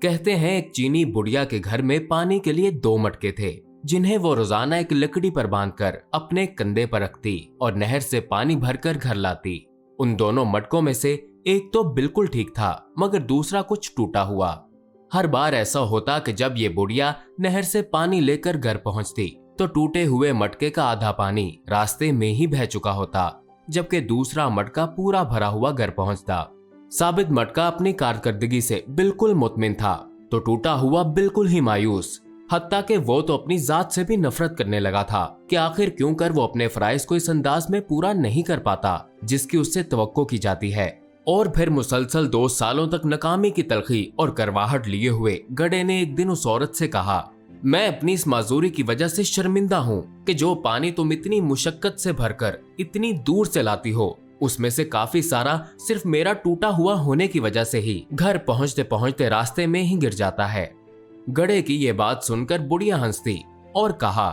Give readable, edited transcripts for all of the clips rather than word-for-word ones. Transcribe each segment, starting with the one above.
कहते हैं एक चीनी बुढ़िया के घर में पानी के लिए 2 मटके थे, जिन्हें वो रोजाना एक लकड़ी पर बांधकर अपने कंधे पर रखती और नहर से पानी भरकर घर लाती। उन दोनों मटकों में से एक तो बिल्कुल ठीक था, मगर दूसरा कुछ टूटा हुआ। हर बार ऐसा होता कि जब ये बुढ़िया नहर से पानी लेकर घर पहुंचती तो टूटे हुए मटके का आधा पानी रास्ते में ही बह चुका होता, जबकि दूसरा मटका पूरा भरा हुआ घर पहुंचता। साबित मटका अपनी कारकर्दगी से बिल्कुल मुतमिन था, तो टूटा हुआ बिल्कुल ही मायूस। हत्ता कि वो तो अपनी जात से भी नफरत करने लगा था कि आखिर क्यों कर वो अपने फराइज को इस अंदाज में पूरा नहीं कर पाता जिसकी उससे तवक्को की जाती है। और फिर मुसलसल 2 सालों तक नाकामी की तलखी और करवाहट लिए हुए गधे ने एक दिन उस औरत से कहा, मैं अपनी इस माजूरी की वजह से शर्मिंदा हूँ कि जो पानी तुम इतनी मुशक्कत से भरकर इतनी दूर से लाती हो, उसमें से काफी सारा सिर्फ मेरा टूटा हुआ होने की वजह से ही घर पहुंचते पहुंचते रास्ते में ही गिर जाता है। गधे की ये बात सुनकर बुढ़िया हंसती और कहा,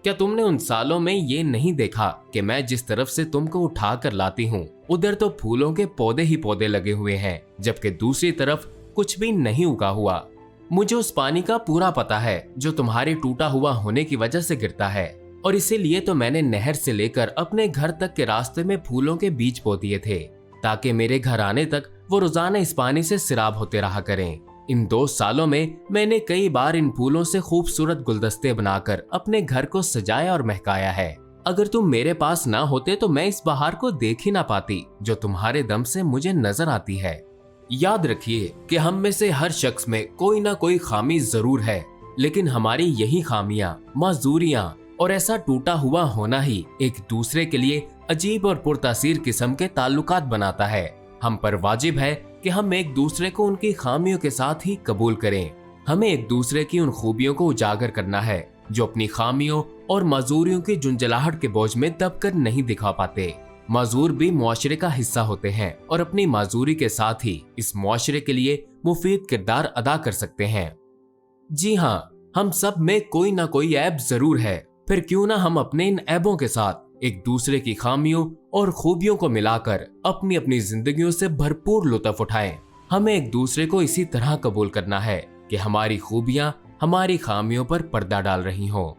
क्या तुमने उन सालों में ये नहीं देखा कि मैं जिस तरफ से तुमको उठा कर लाती हूँ उधर तो फूलों के पौधे ही पौधे लगे हुए हैं, जबकि दूसरी तरफ कुछ भी नहीं उगा हुआ। मुझे उस पानी का पूरा पता है जो तुम्हारे टूटा हुआ होने की वजह से गिरता है, और इसीलिए तो मैंने नहर से लेकर अपने घर तक के रास्ते में फूलों के बीज बो दिए थे, ताकि मेरे घर आने तक वो रोजाना इस पानी से सिराब होते रहा करें। इन 2 सालों में मैंने कई बार इन फूलों से खूबसूरत गुलदस्ते बनाकर अपने घर को सजाया और महकाया है। अगर तुम मेरे पास ना होते तो मैं इस बहार को देख ही ना पाती जो तुम्हारे दम से मुझे नजर आती है। याद रखिए कि हम में से हर शख्स में कोई ना कोई खामी जरूर है, लेकिन हमारी यही खामियां, माजूरियां और ऐसा टूटा हुआ होना ही एक दूसरे के लिए अजीब और पुरतासीर किस्म के ताल्लुकात बनाता है। हम पर वाजिब है कि हम एक दूसरे को उनकी खामियों के साथ ही कबूल करें। हमें एक दूसरे की उन खूबियों को उजागर करना है जो अपनी खामियों और माजूरियों की झुंझलाहट के बोझ में दबकर नहीं दिखा पाते। माजूर भी मुआशरे का हिस्सा होते हैं और अपनी माजूरी के साथ ही इस मुआशरे के लिए मुफीद किरदार अदा कर सकते हैं। जी हाँ, हम सब में कोई ना कोई ऐब जरूर है, फिर क्यों ना हम अपने इन ऐबों के साथ एक दूसरे की खामियों और खूबियों को मिलाकर अपनी अपनी जिंदगियों से भरपूर लुत्फ उठाएं। हमें एक दूसरे को इसी तरह कबूल करना है कि हमारी खूबियां हमारी खामियों पर पर्दा डाल रही हों।